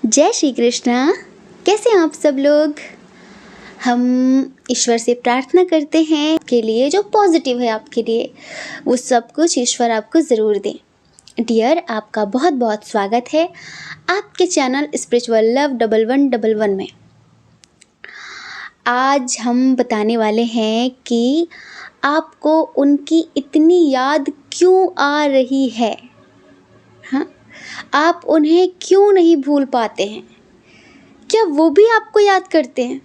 जय श्री कृष्णा। कैसे हैं आप सब लोग। हम ईश्वर से प्रार्थना करते हैं के लिए जो पॉजिटिव है आपके लिए वो सब कुछ ईश्वर आपको ज़रूर दे। डियर, आपका बहुत बहुत स्वागत है आपके चैनल स्पिरिचुअल लव 1111 में। आज हम बताने वाले हैं कि आपको उनकी इतनी याद क्यों आ रही है। हाँ, आप उन्हें क्यों नहीं भूल पाते हैं। क्या वो भी आपको याद करते हैं।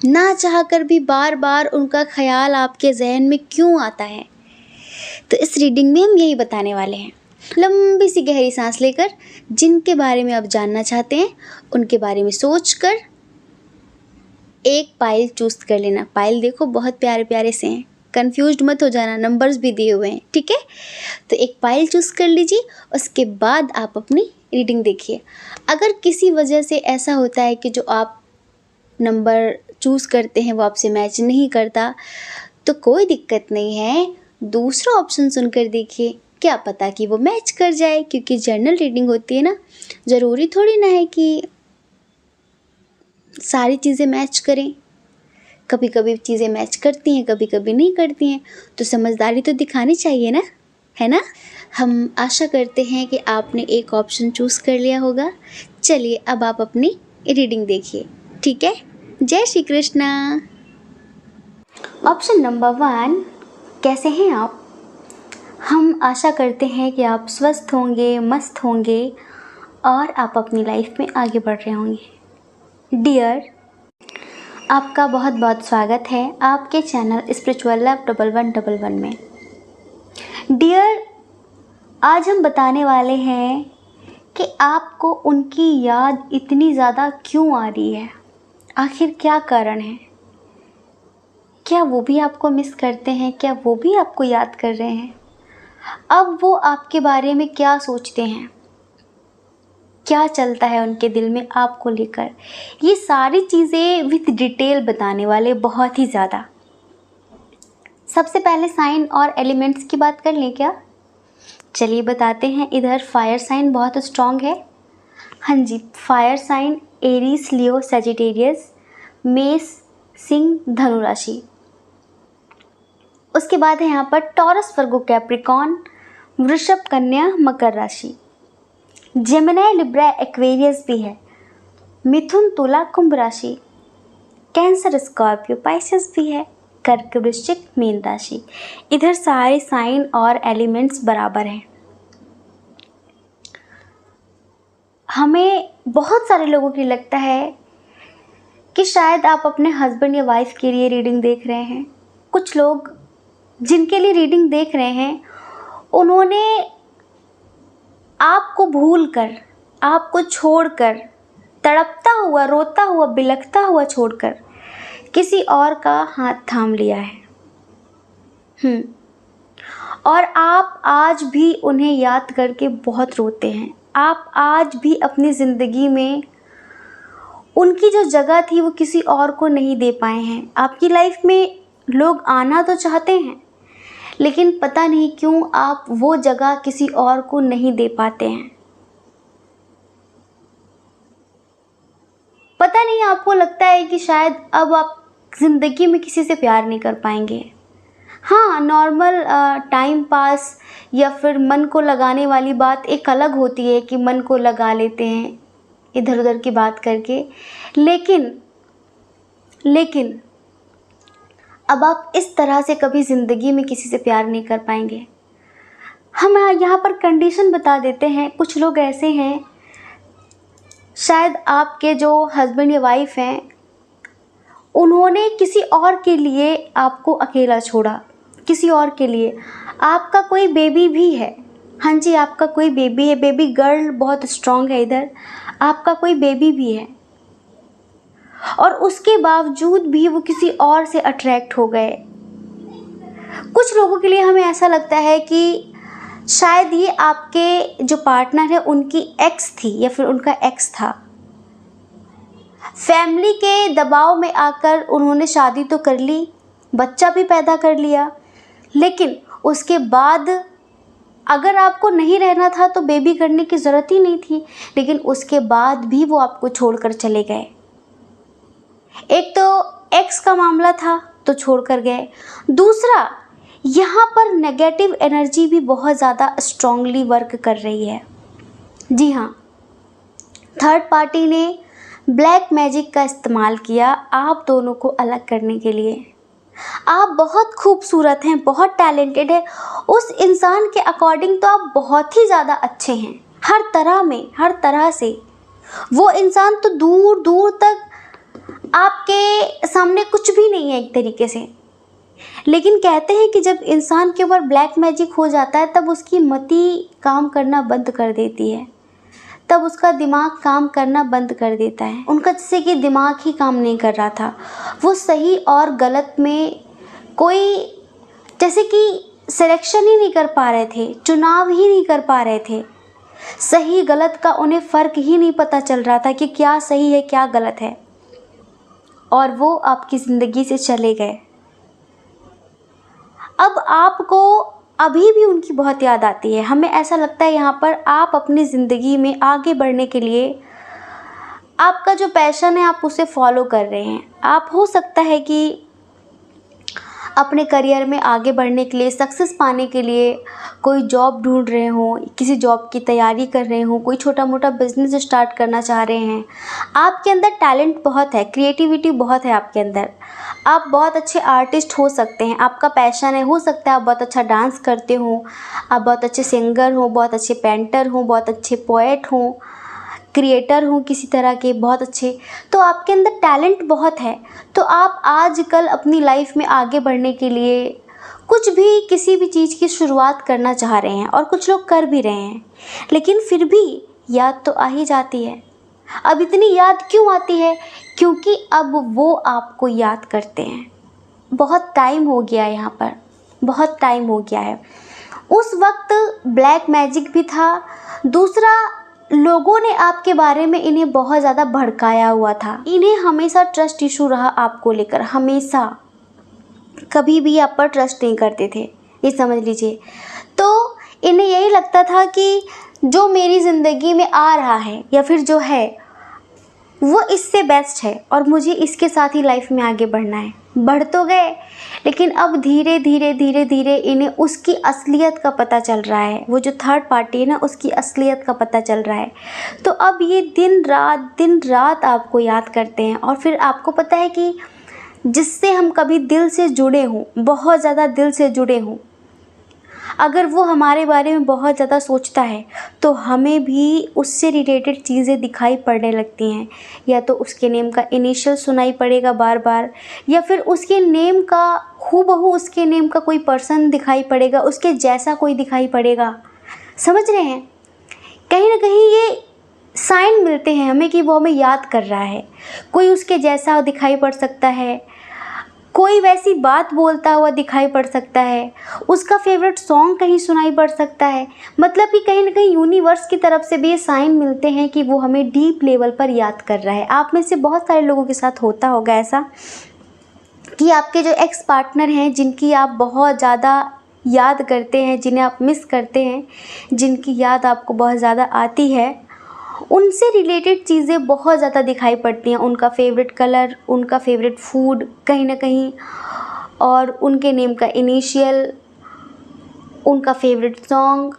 ना चाहकर भी बार बार उनका ख्याल आपके जहन में क्यों आता है। तो इस रीडिंग में हम यही बताने वाले हैं। लंबी सी गहरी सांस लेकर जिनके बारे में आप जानना चाहते हैं उनके बारे में सोचकर एक पाइल चूज कर लेना। पाइल देखो बहुत प्यारे प्यारे से हैं, कंफ्यूज्ड मत हो जाना, नंबर्स भी दिए हुए हैं, ठीक है। तो एक पाइल चूज कर लीजिए, उसके बाद आप अपनी रीडिंग देखिए। अगर किसी वजह से ऐसा होता है कि जो आप नंबर चूज़ करते हैं वो आपसे मैच नहीं करता तो कोई दिक्कत नहीं है, दूसरा ऑप्शन सुनकर देखिए, क्या पता कि वो मैच कर जाए। क्योंकि जर्नल रीडिंग होती है ना, ज़रूरी थोड़ी ना है कि सारी चीज़ें मैच करें। कभी कभी चीज़ें मैच करती हैं, कभी कभी नहीं करती हैं, तो समझदारी तो दिखानी चाहिए ना, है ना। हम आशा करते हैं कि आपने एक ऑप्शन चूज़ कर लिया होगा। चलिए अब आप अपनी रीडिंग देखिए, ठीक है। जय श्री कृष्णा। ऑप्शन नंबर 1, कैसे हैं आप। हम आशा करते हैं कि आप स्वस्थ होंगे, मस्त होंगे और आप अपनी लाइफ में आगे बढ़ रहे होंगे। डियर, आपका बहुत बहुत स्वागत है आपके चैनल स्पिरिचुअल लव 1111 में। डियर, आज हम बताने वाले हैं कि आपको उनकी याद इतनी ज़्यादा क्यों आ रही है। आखिर क्या कारण है। क्या वो भी आपको मिस करते हैं, क्या वो भी आपको याद कर रहे हैं। अब वो आपके बारे में क्या सोचते हैं, क्या चलता है उनके दिल में आपको लेकर, ये सारी चीज़ें विद डिटेल बताने वाले, बहुत ही ज़्यादा। सबसे पहले साइन और एलिमेंट्स की बात कर लें क्या। चलिए बताते हैं। इधर फायर साइन बहुत स्ट्रॉन्ग है। हाँ जी, फायर साइन एरीज, लियो, सजिटेरियस, मेष, सिंह, धनु राशि। उसके बाद है यहाँ पर टॉरस, वर्गो, कैप्रिकॉन, वृषभ, कन्या, मकर राशि। जेमिनी, लिब्रा, एक्वेरियस भी है। मिथुन, तुला, कुंभ राशि। कैंसर, स्कॉर्पियो, पाइसेस भी है। कर्क, वृश्चिक, मीन राशि। इधर सारे साइन और एलिमेंट्स बराबर हैं। हमें बहुत सारे लोगों की लगता है कि शायद आप अपने हस्बैंड या वाइफ के लिए रीडिंग देख रहे हैं। कुछ लोग जिनके लिए रीडिंग देख रहे हैं उन्होंने आपको भूलकर, आपको छोड़कर, तड़पता हुआ, रोता हुआ, बिलखता हुआ छोड़कर किसी और का हाथ थाम लिया है। और आप आज भी उन्हें याद करके बहुत रोते हैं। आप आज भी अपनी ज़िंदगी में उनकी जो जगह थी वो किसी और को नहीं दे पाए हैं। आपकी लाइफ में लोग आना तो चाहते हैं लेकिन पता नहीं क्यों आप वो जगह किसी और को नहीं दे पाते हैं। पता नहीं, आपको लगता है कि शायद अब आप ज़िंदगी में किसी से प्यार नहीं कर पाएंगे। हाँ, नॉर्मल टाइम पास या फिर मन को लगाने वाली बात एक अलग होती है कि मन को लगा लेते हैं इधर उधर की बात करके, लेकिन अब आप इस तरह से कभी ज़िंदगी में किसी से प्यार नहीं कर पाएंगे। हम यहाँ पर कंडीशन बता देते हैं। कुछ लोग ऐसे हैं, शायद आपके जो हस्बैंड या वाइफ हैं उन्होंने किसी और के लिए आपको अकेला छोड़ा, किसी और के लिए। आपका कोई बेबी भी है। हाँ जी, आपका कोई बेबी है। बेबी गर्ल बहुत स्ट्रॉन्ग है। इधर आपका कोई बेबी भी है और उसके बावजूद भी वो किसी और से अट्रैक्ट हो गए। कुछ लोगों के लिए हमें ऐसा लगता है कि शायद ये आपके जो पार्टनर है उनकी एक्स थी या फिर उनका एक्स था। फैमिली के दबाव में आकर उन्होंने शादी तो कर ली, बच्चा भी पैदा कर लिया, लेकिन उसके बाद अगर आपको नहीं रहना था तो बेबी करने की ज़रूरत ही नहीं थी, लेकिन उसके बाद भी वो आपको छोड़कर चले गए। एक तो एक्स का मामला था तो छोड़कर गए, दूसरा यहाँ पर नेगेटिव एनर्जी भी बहुत ज़्यादा स्ट्रांगली वर्क कर रही है। जी हाँ, थर्ड पार्टी ने ब्लैक मैजिक का इस्तेमाल किया आप दोनों को अलग करने के लिए। आप बहुत खूबसूरत हैं, बहुत टैलेंटेड हैं, उस इंसान के अकॉर्डिंग तो आप बहुत ही ज़्यादा अच्छे हैं, हर तरह में, हर तरह से। वो इंसान तो दूर दूर तक आपके सामने कुछ भी नहीं है एक तरीके से। लेकिन कहते हैं कि जब इंसान के ऊपर ब्लैक मैजिक हो जाता है तब उसकी मति काम करना बंद कर देती है, तब उसका दिमाग काम करना बंद कर देता है। उनका जैसे कि दिमाग ही काम नहीं कर रहा था, वो सही और गलत में कोई जैसे कि सिलेक्शन ही नहीं कर पा रहे थे, चुनाव ही नहीं कर पा रहे थे। सही गलत का उन्हें फ़र्क ही नहीं पता चल रहा था कि क्या सही है क्या गलत है, और वो आपकी ज़िंदगी से चले गए। अब आपको अभी भी उनकी बहुत याद आती है। हमें ऐसा लगता है यहाँ पर आप अपनी ज़िंदगी में आगे बढ़ने के लिए आपका जो पैशन है आप उसे फॉलो कर रहे हैं। आप हो सकता है कि अपने करियर में आगे बढ़ने के लिए, सक्सेस पाने के लिए कोई जॉब ढूंढ रहे हों, किसी जॉब की तैयारी कर रहे हों, कोई छोटा मोटा बिजनेस स्टार्ट करना चाह रहे हैं। आपके अंदर टैलेंट बहुत है, क्रिएटिविटी बहुत है आपके अंदर। आप बहुत अच्छे आर्टिस्ट हो सकते हैं, आपका पैशन है, हो सकता है आप बहुत अच्छा डांस करते हो, आप बहुत अच्छे सिंगर हो, बहुत अच्छे पेंटर हो, बहुत अच्छे पोएट हो, क्रिएटर हो किसी तरह के, बहुत अच्छे। तो आपके अंदर टैलेंट बहुत है। तो आप आजकल अपनी लाइफ में आगे बढ़ने के लिए कुछ भी, किसी भी चीज़ की शुरुआत करना चाह रहे हैं, और कुछ लोग कर भी रहे हैं, लेकिन फिर भी याद तो आ ही जाती है। अब इतनी याद क्यों आती है? क्योंकि अब वो आपको याद करते हैं। बहुत टाइम हो गया यहाँ पर, बहुत टाइम हो गया है। उस वक्त ब्लैक मैजिक भी था, दूसरा लोगों ने आपके बारे में इन्हें बहुत ज़्यादा भड़काया हुआ था। इन्हें हमेशा ट्रस्ट इशू रहा आपको लेकर, हमेशा, कभी भी आप पर ट्रस्ट नहीं करते थे, ये समझ लीजिए। तो इन्हें यही लगता था कि जो मेरी ज़िंदगी में आ रहा है या फिर जो है वो इससे बेस्ट है, और मुझे इसके साथ ही लाइफ में आगे बढ़ना है। बढ़ तो गए, लेकिन अब धीरे धीरे धीरे धीरे इन्हें उसकी असलियत का पता चल रहा है। वो जो थर्ड पार्टी है ना, उसकी असलियत का पता चल रहा है। तो अब ये दिन रात आपको याद करते हैं। और फिर आपको पता है कि जिससे हम कभी दिल से जुड़े हों, बहुत ज़्यादा दिल से जुड़े हों, अगर वो हमारे बारे में बहुत ज़्यादा सोचता है तो हमें भी उससे रिलेटेड चीज़ें दिखाई पड़ने लगती हैं। या तो उसके नेम का इनिशियल सुनाई पड़ेगा बार बार, या फिर उसके नेम का हूबहू उसके नेम का कोई पर्सन दिखाई पड़ेगा, उसके जैसा कोई दिखाई पड़ेगा। समझ रहे हैं? कहीं ना कहीं ये साइन मिलते हैं हमें कि वो हमें याद कर रहा है। कोई उसके जैसा दिखाई पड़ सकता है, कोई वैसी बात बोलता हुआ दिखाई पड़ सकता है, उसका फेवरेट सॉन्ग कहीं सुनाई पड़ सकता है। मतलब कि कहीं ना कहीं यूनिवर्स की तरफ से भी ये साइन मिलते हैं कि वो हमें डीप लेवल पर याद कर रहा है। आप में से बहुत सारे लोगों के साथ होता होगा ऐसा कि आपके जो एक्स पार्टनर हैं, जिनकी आप बहुत ज़्यादा याद करते हैं, जिन्हें आप मिस करते हैं, जिनकी याद आपको बहुत ज़्यादा आती है, उनसे रिलेटेड चीज़ें बहुत ज़्यादा दिखाई पड़ती हैं। उनका फेवरेट कलर, उनका फेवरेट फूड कहीं ना कहीं, और उनके नेम का इनिशियल, उनका फेवरेट सॉन्ग,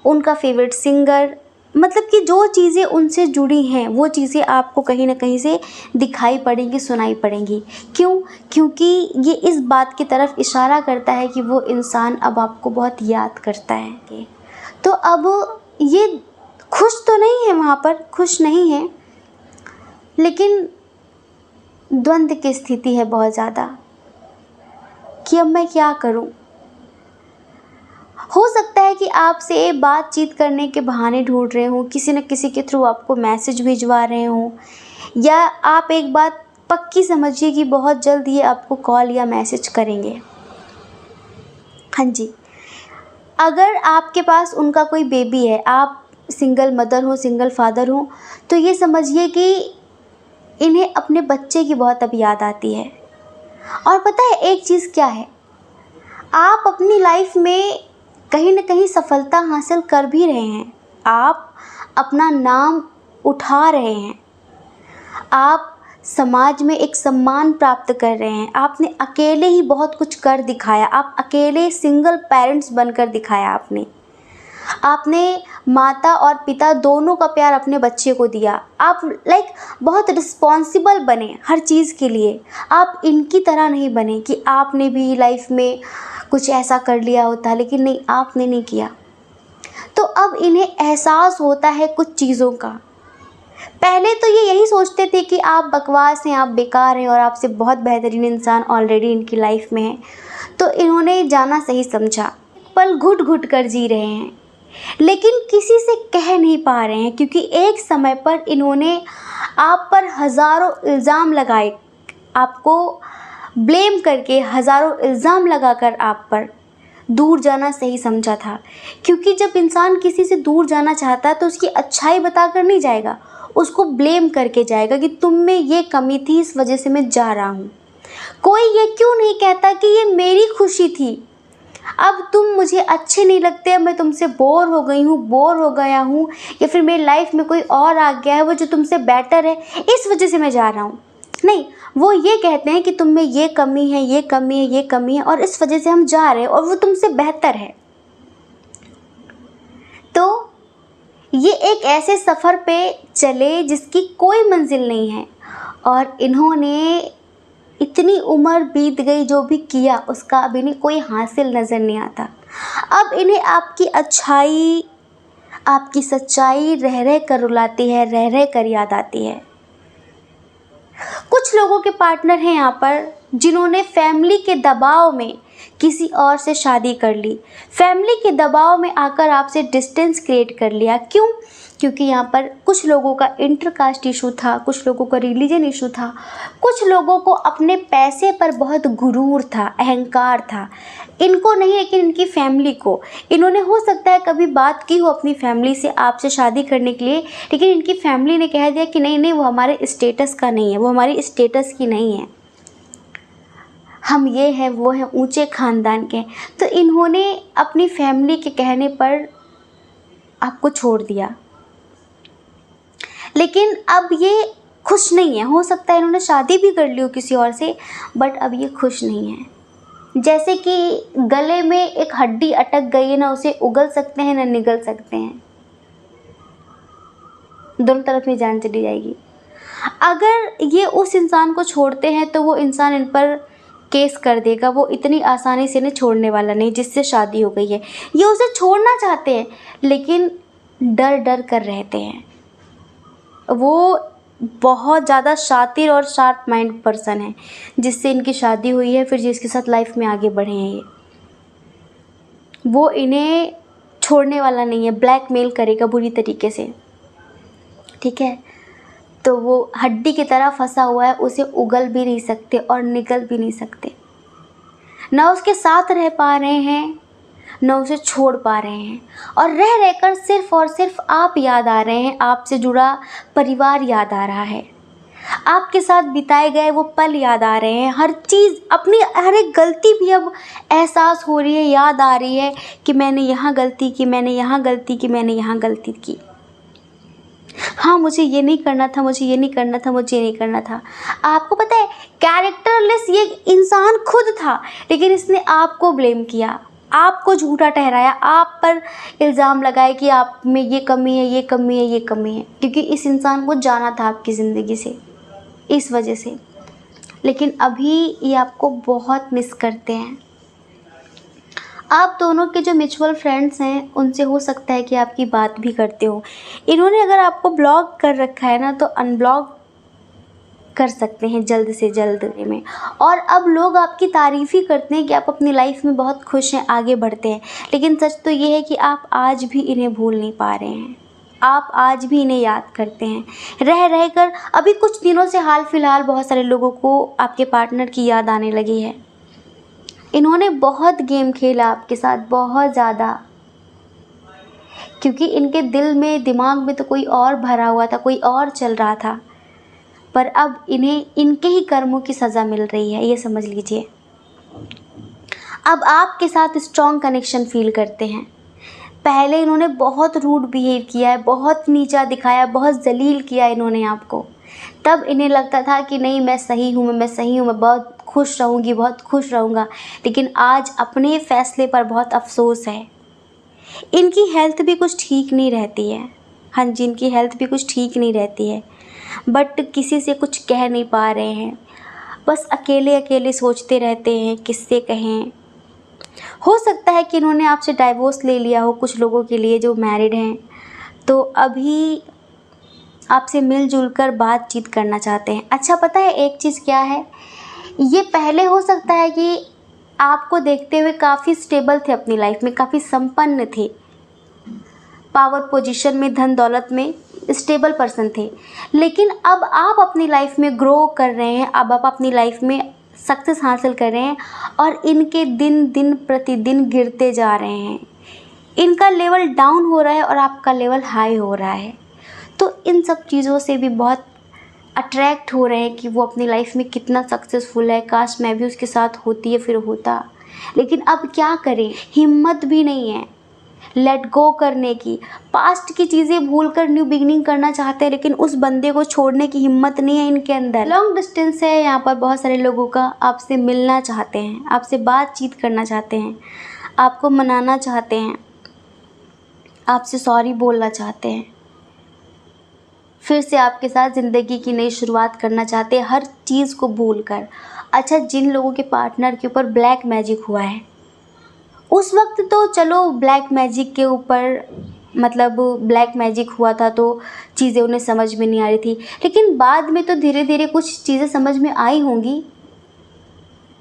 उनका फेवरेट सिंगर। मतलब कि जो चीज़ें उनसे जुड़ी हैं वो चीज़ें आपको कहीं ना कहीं से दिखाई पड़ेंगी, सुनाई पड़ेंगी। क्यों? क्योंकि ये इस बात की तरफ इशारा करता है कि वो इंसान अब आपको बहुत याद करता है। तो अब ये खुश तो नहीं है, वहाँ पर खुश नहीं है, लेकिन द्वंद्व की स्थिति है बहुत ज़्यादा कि अब मैं क्या करूँ। हो सकता है कि आपसे बातचीत करने के बहाने ढूंढ रहे हों, किसी न किसी के थ्रू आपको मैसेज भिजवा रहे हों, या आप एक बात पक्की समझिए कि बहुत जल्द ये आपको कॉल या मैसेज करेंगे। हाँ जी, अगर आपके पास उनका कोई बेबी है, आप सिंगल मदर हो, सिंगल फादर हो, तो ये समझिए कि इन्हें अपने बच्चे की बहुत अब याद आती है। और पता है एक चीज़ क्या है, आप अपनी लाइफ में कहीं न कहीं सफलता हासिल कर भी रहे हैं, आप अपना नाम उठा रहे हैं, आप समाज में एक सम्मान प्राप्त कर रहे हैं। आपने अकेले ही बहुत कुछ कर दिखाया, आप अकेले सिंगल पेरेंट्स बनकर दिखाया आपने माता और पिता दोनों का प्यार अपने बच्चे को दिया। आप बहुत रिस्पॉन्सिबल बने हर चीज़ के लिए। आप इनकी तरह नहीं बने कि आपने भी लाइफ में कुछ ऐसा कर लिया होता, लेकिन नहीं, आपने नहीं किया। तो अब इन्हें एहसास होता है कुछ चीज़ों का। पहले तो ये यही सोचते थे कि आप बकवास हैं, आप बेकार हैं और आपसे बहुत बेहतरीन इंसान ऑलरेडी इनकी लाइफ में है। तो इन्होंने जाना सही समझा, पल घुट घुट कर जी रहे हैं, लेकिन किसी से कह नहीं पा रहे हैं, क्योंकि एक समय पर इन्होंने आप पर हज़ारों इल्ज़ाम लगाए, आपको ब्लेम करके हज़ारों इल्ज़ाम लगाकर आप पर दूर जाना सही समझा था। क्योंकि जब इंसान किसी से दूर जाना चाहता है तो उसकी अच्छाई बताकर नहीं जाएगा, उसको ब्लेम करके जाएगा कि तुम में ये कमी थी, इस वजह से मैं जा रहा हूँ। कोई ये क्यों नहीं कहता कि ये मेरी खुशी थी, अब तुम मुझे अच्छे नहीं लगते, मैं तुमसे बोर हो गई हूँ, बोर हो गया हूँ, या फिर मेरी लाइफ में कोई और आ गया है वो जो तुमसे बेटर है, इस वजह से मैं जा रहा हूँ। नहीं, वो ये कहते हैं कि तुम में ये कमी है, ये कमी है, ये कमी है, और इस वजह से हम जा रहे हैं और वो तुमसे बेहतर है। तो ये एक ऐसे सफ़र पे चले जिसकी कोई मंजिल नहीं है, और इन्होंने इतनी उम्र बीत गई, जो भी किया उसका अब इन्हें कोई हासिल नज़र नहीं आता। अब इन्हें आपकी अच्छाई, आपकी सच्चाई रह रह कर रुलाती है, रह रह कर याद आती है। कुछ लोगों के पार्टनर हैं यहाँ पर जिन्होंने फैमिली के दबाव में किसी और से शादी कर ली, फैमिली के दबाव में आकर आपसे डिस्टेंस क्रिएट कर लिया। क्यों? क्योंकि यहाँ पर कुछ लोगों का इंटरकास्ट इशू था, कुछ लोगों का रिलीजन इशू था, कुछ लोगों को अपने पैसे पर बहुत गुरूर था, अहंकार था। इनको नहीं, लेकिन इनकी फैमिली को। इन्होंने हो सकता है कभी बात की हो अपनी फैमिली से आपसे शादी करने के लिए, लेकिन इनकी फैमिली ने कह दिया कि नहीं नहीं, वो हमारे स्टेटस का नहीं है, वो हमारी स्टेटस की नहीं है, हम ये हैं वो हैं, ऊंचे ख़ानदान के। तो इन्होंने अपनी फैमिली के कहने पर आपको छोड़ दिया, लेकिन अब ये खुश नहीं है। हो सकता है इन्होंने शादी भी कर ली हो किसी और से, बट अब ये खुश नहीं है। जैसे कि गले में एक हड्डी अटक गई है, ना उसे उगल सकते हैं ना निगल सकते हैं, दोनों तरफ में जान चली जाएगी। अगर ये उस इंसान को छोड़ते हैं तो वो इंसान इन पर केस कर देगा, वो इतनी आसानी से नहीं छोड़ने वाला नहीं जिससे शादी हो गई है। ये उसे छोड़ना चाहते हैं, लेकिन डर डर कर रहते हैं। वो बहुत ज़्यादा शातिर और शार्प माइंड पर्सन है, जिससे इनकी शादी हुई है, फिर जिसके साथ लाइफ में आगे बढ़े हैं ये, वो इन्हें छोड़ने वाला नहीं है, ब्लैकमेल करेगा बुरी तरीके से, ठीक है। तो वो हड्डी की तरह फंसा हुआ है, उसे उगल भी नहीं सकते और निगल भी नहीं सकते, ना उसके साथ रह पा रहे हैं न उसे छोड़ पा रहे हैं, और रह रहकर सिर्फ़ और सिर्फ आप याद आ रहे हैं, आपसे जुड़ा परिवार याद आ रहा है, आपके साथ बिताए गए वो पल याद आ रहे हैं। हर चीज़, अपनी हर एक गलती भी अब एहसास हो रही है, याद आ रही है कि मैंने यहाँ गलती की, मैंने यहाँ गलती की, मैंने यहाँ गलती की। हाँ, मुझे ये नहीं करना था, मुझे ये नहीं करना था, मुझे ये नहीं करना था। आपको पता है, कैरेक्टरलेस ये इंसान खुद था, लेकिन इसने आपको ब्लेम किया, आपको झूठा ठहराया, आप पर इल्ज़ाम लगाए कि आप में ये कमी है, ये कमी है, ये कमी है, क्योंकि इस इंसान को जाना था आपकी ज़िंदगी से, इस वजह से। लेकिन अभी ये आपको बहुत मिस करते हैं। आप दोनों के जो म्यूचुअल फ्रेंड्स हैं उनसे हो सकता है कि आपकी बात भी करते हो। इन्होंने अगर आपको ब्लॉक कर रखा है ना, तो अनब्लॉक कर सकते हैं जल्द से जल्द में। और अब लोग आपकी तारीफ़ ही करते हैं कि आप अपनी लाइफ में बहुत खुश हैं, आगे बढ़ते हैं, लेकिन सच तो ये है कि आप आज भी इन्हें भूल नहीं पा रहे हैं, आप आज भी इन्हें याद करते हैं रह रह कर। अभी कुछ दिनों से हाल फिलहाल बहुत सारे लोगों को आपके पार्टनर की याद आने लगी है। इन्होंने बहुत गेम खेला आपके साथ, बहुत ज़्यादा, क्योंकि इनके दिल में, दिमाग में तो कोई और भरा हुआ था, कोई और चल रहा था, पर अब इन्हें इनके ही कर्मों की सज़ा मिल रही है, ये समझ लीजिए। अब आपके साथ स्ट्रॉन्ग कनेक्शन फील करते हैं। पहले इन्होंने बहुत रूड बिहेव किया है, बहुत नीचा दिखाया, बहुत जलील किया इन्होंने आपको। तब इन्हें लगता था कि नहीं, मैं सही हूँ, मैं सही हूँ, मैं बहुत खुश रहूँगी, बहुत खुश रहूँगा। लेकिन आज अपने फैसले पर बहुत अफसोस है। इनकी हेल्थ भी कुछ ठीक नहीं रहती है। हाँ जी, इनकी हेल्थ भी कुछ ठीक नहीं रहती है, बट किसी से कुछ कह नहीं पा रहे हैं। बस अकेले अकेले सोचते रहते हैं किससे कहें। हो सकता है कि इन्होंने आपसे डाइवोर्स ले लिया हो, कुछ लोगों के लिए जो मैरिड हैं, तो अभी आपसे मिलजुल कर बातचीत करना चाहते हैं। अच्छा, पता है एक चीज़ क्या है, ये पहले हो सकता है कि आपको देखते हुए काफ़ी स्टेबल थे अपनी लाइफ में, काफ़ी संपन्न थे, पावर पोजीशन में, धन दौलत में स्टेबल पर्सन थे। लेकिन अब आप अपनी लाइफ में ग्रो कर रहे हैं, अब आप अपनी लाइफ में सक्सेस हासिल कर रहे हैं और इनके दिन दिन प्रतिदिन गिरते जा रहे हैं। इनका लेवल डाउन हो रहा है और आपका लेवल हाई हो रहा है। तो इन सब चीज़ों से भी बहुत अट्रैक्ट हो रहे हैं कि वो अपनी लाइफ में कितना सक्सेसफुल है, काश मैं भी उसके साथ होती या फिर होता। लेकिन अब क्या करें, हिम्मत भी नहीं है लेट गो करने की। पास्ट की चीज़ें भूल कर न्यू बिगिनिंग करना चाहते हैं, लेकिन उस बंदे को छोड़ने की हिम्मत नहीं है इनके अंदर। लॉन्ग डिस्टेंस है यहाँ पर बहुत सारे लोगों का, आपसे मिलना चाहते हैं, आपसे बातचीत करना चाहते हैं, आपको मनाना चाहते हैं, आपसे सॉरी बोलना चाहते हैं, फिर से आपके साथ ज़िंदगी की नई शुरुआत करना चाहते हैं, हर चीज़ को भूल कर। अच्छा, जिन लोगों के पार्टनर के ऊपर ब्लैक मैजिक हुआ है, उस वक्त तो चलो ब्लैक मैजिक के ऊपर मतलब ब्लैक मैजिक हुआ था तो चीज़ें उन्हें समझ में नहीं आ रही थी, लेकिन बाद में तो धीरे धीरे कुछ चीज़ें समझ में आई होंगी।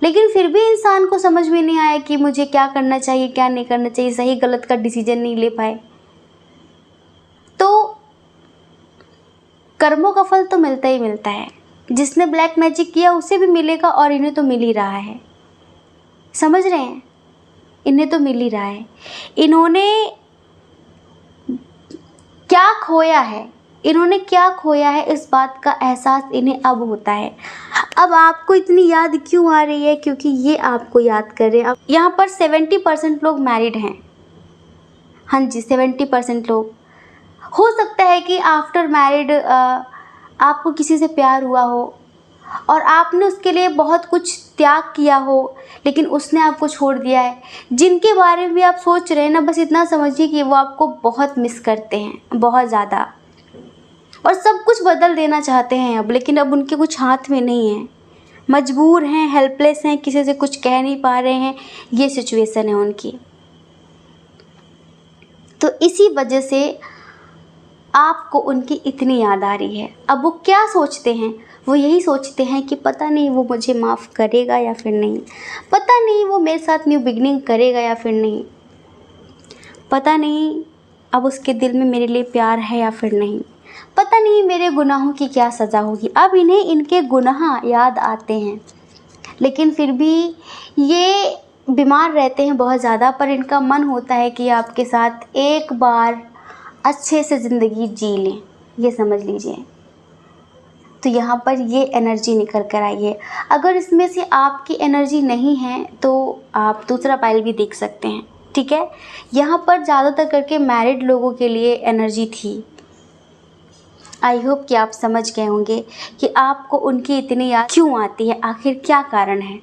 लेकिन फिर भी इंसान को समझ में नहीं आया कि मुझे क्या करना चाहिए, क्या नहीं करना चाहिए, सही गलत का डिसीजन नहीं ले पाए। तो कर्मों का फल तो मिलता ही मिलता है। जिसने ब्लैक मैजिक किया उसे भी मिलेगा और इन्हें तो मिल ही रहा है। समझ रहे हैं, इन्हें तो मिल ही रहा है। इन्होंने क्या खोया है, इन्होंने क्या खोया है, इस बात का एहसास इन्हें अब होता है। अब आपको इतनी याद क्यों आ रही है, क्योंकि ये आपको याद कर रहे हैं। यहाँ पर 70% लोग मैरिड हैं। हाँ जी, 70% लोग। हो सकता है कि आफ्टर मैरिड आपको किसी से प्यार हुआ हो और आपने उसके लिए बहुत कुछ त्याग किया हो, लेकिन उसने आपको छोड़ दिया है। जिनके बारे में भी आप सोच रहे हैं ना, बस इतना समझिए कि वो आपको बहुत मिस करते हैं, बहुत ज़्यादा, और सब कुछ बदल देना चाहते हैं अब, लेकिन अब उनके कुछ हाथ में नहीं है, मजबूर हैं, हेल्पलेस हैं, किसी से कुछ कह नहीं पा रहे हैं। ये सिचुएशन है उनकी। तो इसी वजह से आपको उनकी इतनी याद आ रही है। अब वो क्या सोचते हैं, वो यही सोचते हैं कि पता नहीं वो मुझे माफ़ करेगा या फिर नहीं, पता नहीं वो मेरे साथ न्यू बिगनिंग करेगा या फिर नहीं, पता नहीं अब उसके दिल में मेरे लिए प्यार है या फिर नहीं, पता नहीं मेरे गुनाहों की क्या सज़ा होगी। अब इन्हें इनके गुनाह याद आते हैं, लेकिन फिर भी ये बीमार रहते हैं बहुत ज़्यादा, पर इनका मन होता है कि आपके साथ एक बार अच्छे से ज़िंदगी जी लें, ये समझ लीजिए। तो यहाँ पर ये एनर्जी निकल कर आई है। अगर इसमें से आपकी एनर्जी नहीं है तो आप दूसरा पाइल भी देख सकते हैं, ठीक है। यहाँ पर ज़्यादातर करके मैरिड लोगों के लिए एनर्जी थी। आई होप कि आप समझ गए होंगे कि आपको उनकी इतनी याद क्यों आती है, आखिर क्या कारण है,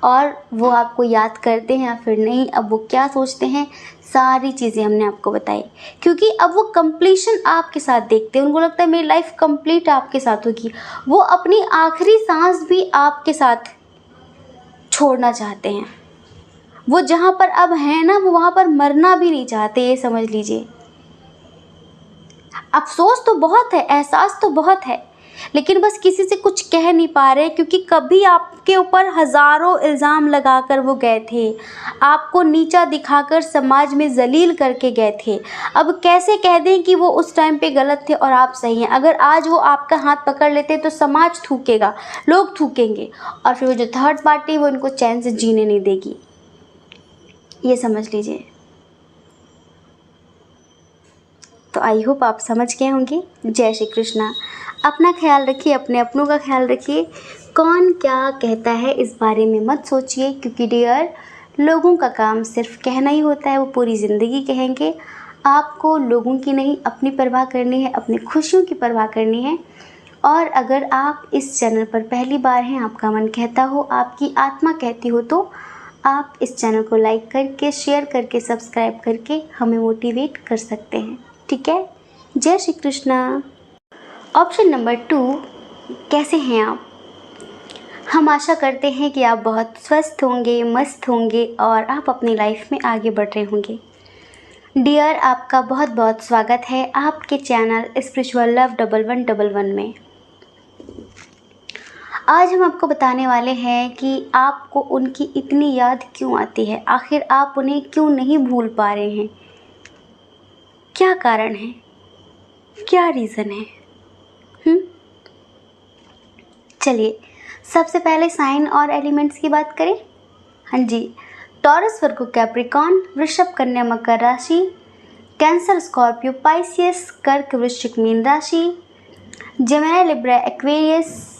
और वो आपको याद करते हैं या फिर नहीं, अब वो क्या सोचते हैं, सारी चीज़ें हमने आपको बताई। क्योंकि अब वो कंप्लीशन आपके साथ देखते हैं, उनको लगता है मेरी लाइफ कंप्लीट आपके साथ होगी। वो अपनी आखिरी सांस भी आपके साथ छोड़ना चाहते हैं। वो जहाँ पर अब हैं ना, वो वहाँ पर मरना भी नहीं चाहते, ये समझ लीजिए। अफसोस तो बहुत है, एहसास तो बहुत है, लेकिन बस किसी से कुछ कह नहीं पा रहे, क्योंकि कभी आपके ऊपर हज़ारों इल्ज़ाम लगाकर वो गए थे, आपको नीचा दिखाकर समाज में जलील करके गए थे। अब कैसे कह दें कि वो उस टाइम पे गलत थे और आप सही हैं। अगर आज वो आपका हाथ पकड़ लेते तो समाज थूकेगा, लोग थूकेंगे, और फिर वो जो थर्ड पार्टी वो इनको चैन से जीने नहीं देगी, ये समझ लीजिए। तो आई होप आप समझ गए होंगे। जय श्री कृष्णा। अपना ख्याल रखिए, अपने अपनों का ख्याल रखिए। कौन क्या कहता है इस बारे में मत सोचिए, क्योंकि डियर लोगों का काम सिर्फ कहना ही होता है, वो पूरी ज़िंदगी कहेंगे। आपको लोगों की नहीं, अपनी परवाह करनी है, अपनी खुशियों की परवाह करनी है। और अगर आप इस चैनल पर पहली बार हैं, आपका मन कहता हो, आपकी आत्मा कहती हो, तो आप इस चैनल को लाइक करके, शेयर करके, सब्सक्राइब करके हमें मोटिवेट कर सकते हैं। ठीक है। जय श्री कृष्णा। ऑप्शन नंबर 2, कैसे हैं आप? हम आशा करते हैं कि आप बहुत स्वस्थ होंगे, मस्त होंगे और आप अपनी लाइफ में आगे बढ़ रहे होंगे। डियर, आपका बहुत बहुत स्वागत है आपके चैनल स्पिरिचुअल लव 1111 में। आज हम आपको बताने वाले हैं कि आपको उनकी इतनी याद क्यों आती है, आखिर आप उन्हें क्यों नहीं भूल पा रहे हैं, क्या कारण है, क्या रीज़न है। चलिए सबसे पहले साइन और एलिमेंट्स की बात करें। हाँ जी, टॉरस, वर्गो, कैप्रिकॉर्न, वृषभ, कन्या, मकर राशि, कैंसर, स्कॉर्पियो, पाइसियस, कर्क, वृश्चिक, मीन राशि, जेमिनी, लिब्रा, एक्वेरियस,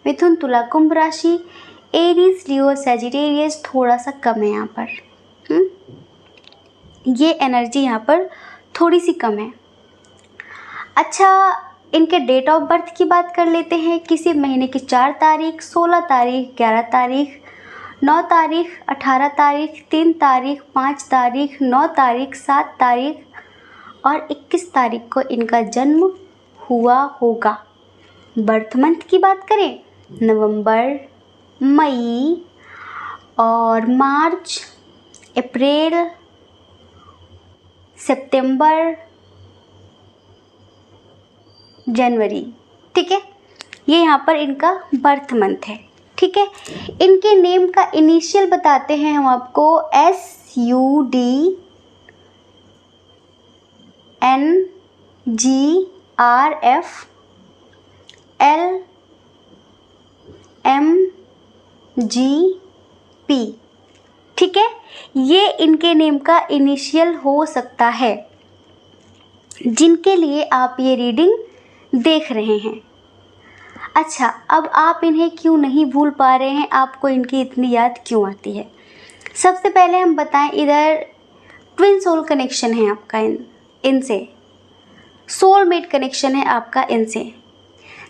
मिथुन, तुला, कुंभ राशि, एरीज, लियो, सैजिटेरियस थोड़ा सा कम है यहाँ पर। ये एनर्जी यहाँ पर थोड़ी सी कम है। अच्छा, इनके डेट ऑफ बर्थ की बात कर लेते हैं। किसी महीने की 4 तारीख, 16 तारीख, 11 तारीख, 9 तारीख, 18 तारीख, 3 तारीख, 5 तारीख, 9 तारीख, 7 तारीख और 21 तारीख को इनका जन्म हुआ होगा। बर्थ मंथ की बात करें, नवंबर, मई और मार्च, अप्रैल, सितंबर, जनवरी। ठीक है, ये यहाँ पर इनका बर्थ मंथ है। ठीक है, इनके नेम का इनिशियल बताते हैं हम आपको, SUDNGRFLMGP। ठीक है, ये इनके नेम का इनिशियल हो सकता है जिनके लिए आप ये रीडिंग देख रहे हैं। अच्छा, अब आप इन्हें क्यों नहीं भूल पा रहे हैं, आपको इनकी इतनी याद क्यों आती है? सबसे पहले हम बताएं, इधर ट्विन सोल कनेक्शन है आपका इनसे, सोलमेट कनेक्शन है आपका इनसे,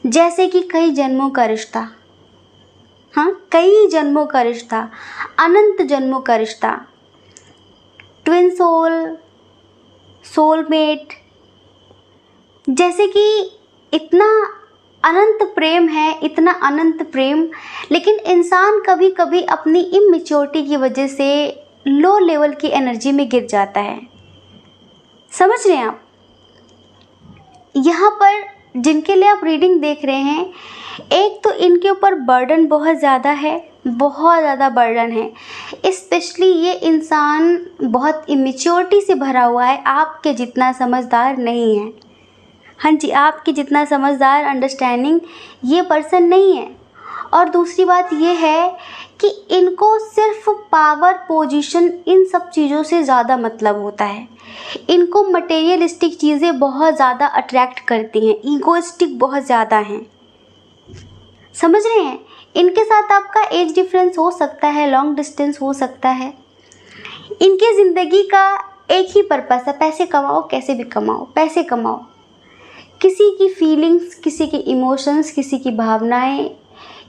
जैसे कि कई जन्मों का रिश्ता। हाँ, कई जन्मों का रिश्ता, अनंत जन्मों का रिश्ता, ट्विन सोल, सोलमेट, जैसे कि इतना अनंत प्रेम है, इतना अनंत प्रेम, लेकिन इंसान कभी कभी अपनी इमेच्योरिटी की वजह से लो लेवल की एनर्जी में गिर जाता है। समझ रहे हैं आप? यहाँ पर जिनके लिए आप रीडिंग देख रहे हैं, एक तो इनके ऊपर बर्डन बहुत ज़्यादा है, बहुत ज़्यादा बर्डन है। स्पेशली ये इंसान बहुत इमेच्योरिटी से भरा हुआ है, आपके जितना समझदार नहीं है। हाँ जी, आपकी जितना समझदार, अंडरस्टैंडिंग ये पर्सन नहीं है। और दूसरी बात ये है कि इनको सिर्फ पावर, पोजीशन, इन सब चीज़ों से ज़्यादा मतलब होता है। इनको मटेरियलिस्टिक चीज़ें बहुत ज़्यादा अट्रैक्ट करती हैं, ईगोइस्टिक बहुत ज़्यादा हैं। समझ रहे हैं? इनके साथ आपका एज डिफरेंस हो सकता है, लॉन्ग डिस्टेंस हो सकता है। इनकी ज़िंदगी का एक ही पर्पस है, पैसे कमाओ, कैसे भी कमाओ, पैसे कमाओ। किसी की फीलिंग्स, किसी की इमोशंस, किसी की भावनाएं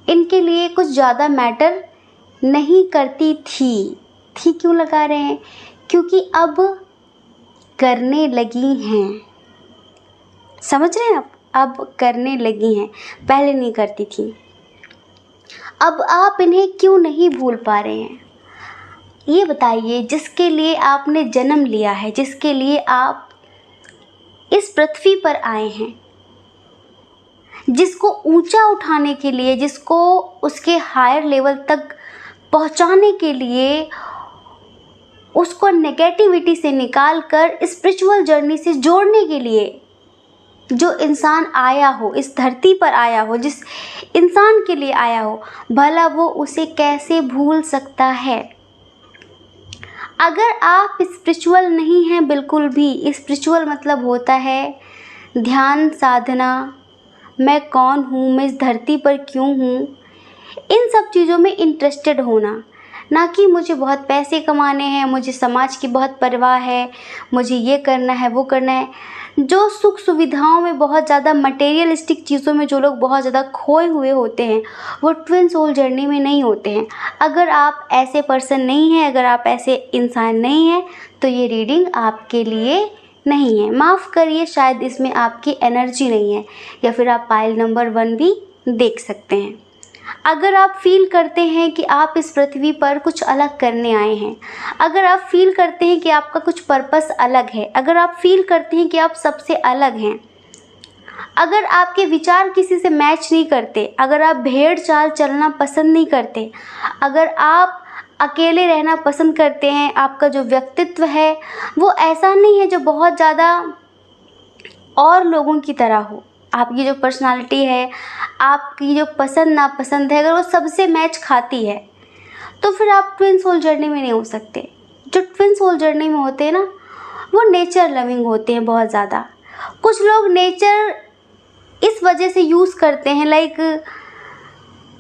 इनके लिए कुछ ज़्यादा मैटर नहीं करती थी क्यों लगा रहे हैं? क्योंकि अब करने लगी हैं। समझ रहे हैं आप? अब करने लगी हैं, पहले नहीं करती थी। अब आप इन्हें क्यों नहीं भूल पा रहे हैं? ये बताइए, जिसके लिए आपने जन्म लिया है, जिसके लिए आप इस पृथ्वी पर आए हैं, जिसको ऊंचा उठाने के लिए, जिसको उसके हायर लेवल तक पहुंचाने के लिए, उसको नेगेटिविटी से निकाल कर स्पिरिचुअल जर्नी से जोड़ने के लिए जो इंसान आया हो, इस धरती पर आया हो, जिस इंसान के लिए आया हो, भला वो उसे कैसे भूल सकता है? अगर आप स्पिरिचुअल नहीं हैं बिल्कुल भी, स्पिरिचुअल मतलब होता है ध्यान, साधना, मैं कौन हूँ, मैं इस धरती पर क्यों हूँ, इन सब चीज़ों में इंटरेस्टेड होना, ना कि मुझे बहुत पैसे कमाने हैं, मुझे समाज की बहुत परवाह है, मुझे ये करना है वो करना है। जो सुख सुविधाओं में बहुत ज़्यादा मटेरियलिस्टिक चीज़ों में जो लोग बहुत ज़्यादा खोए हुए होते हैं वो ट्विन सोल जर्नी में नहीं होते हैं। अगर आप ऐसे पर्सन नहीं हैं, अगर आप ऐसे इंसान नहीं हैं, तो ये रीडिंग आपके लिए नहीं है। माफ़ करिए, शायद इसमें आपकी एनर्जी नहीं है, या फिर आप पाइल नंबर 1 भी देख सकते हैं। अगर आप फील करते हैं कि आप इस पृथ्वी पर कुछ अलग करने आए हैं, अगर आप फील करते हैं कि आपका कुछ पर्पस अलग है, अगर आप फील करते हैं कि आप सबसे अलग हैं, अगर आपके विचार किसी से मैच नहीं करते, अगर आप भेड़ चाल चलना पसंद नहीं करते, अगर आप अकेले रहना पसंद करते हैं, आपका जो व्यक्तित्व है वो ऐसा नहीं है जो बहुत ज़्यादा और लोगों की तरह हो, आपकी जो पर्सनालिटी है, आपकी जो पसंद नापसंद है, अगर वो सबसे मैच खाती है, तो फिर आप ट्विन सोल जर्नी में नहीं हो सकते। जो ट्विन सोल जर्नी में होते हैं ना, वो नेचर लविंग होते हैं बहुत ज़्यादा। कुछ लोग नेचर इस वजह से यूज़ करते हैं, लाइक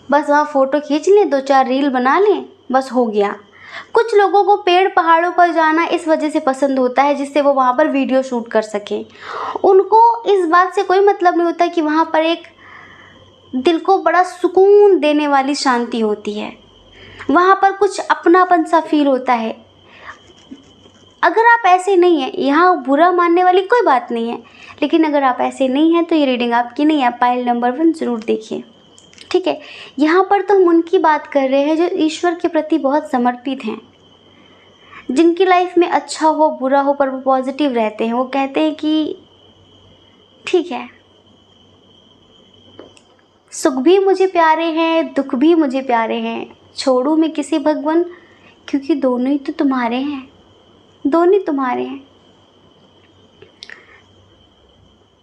बस वहाँ फ़ोटो खींच लें, 2-4 रील बना लें, बस हो गया। कुछ लोगों को पेड़ पहाड़ों पर जाना इस वजह से पसंद होता है जिससे वो वहाँ पर वीडियो शूट कर सकें। उनको इस बात से कोई मतलब नहीं होता कि वहाँ पर एक दिल को बड़ा सुकून देने वाली शांति होती है, वहाँ पर कुछ अपनापन सा फील होता है। अगर आप ऐसे नहीं हैं, यहाँ बुरा मानने वाली कोई बात नहीं है, लेकिन अगर आप ऐसे नहीं हैं तो ये रीडिंग आपकी नहीं है। पाइल नंबर 1 ज़रूर देखिए, ठीक है। यहाँ पर तो हम उनकी बात कर रहे हैं जो ईश्वर के प्रति बहुत समर्पित हैं, जिनकी लाइफ में अच्छा हो बुरा हो पर वो पॉजिटिव रहते हैं। वो कहते हैं कि ठीक है, सुख भी मुझे प्यारे हैं, दुख भी मुझे प्यारे हैं, छोड़ूं मैं किसी भगवान, क्योंकि दोनों ही तो तुम्हारे हैं, दोनों ही तुम्हारे हैं।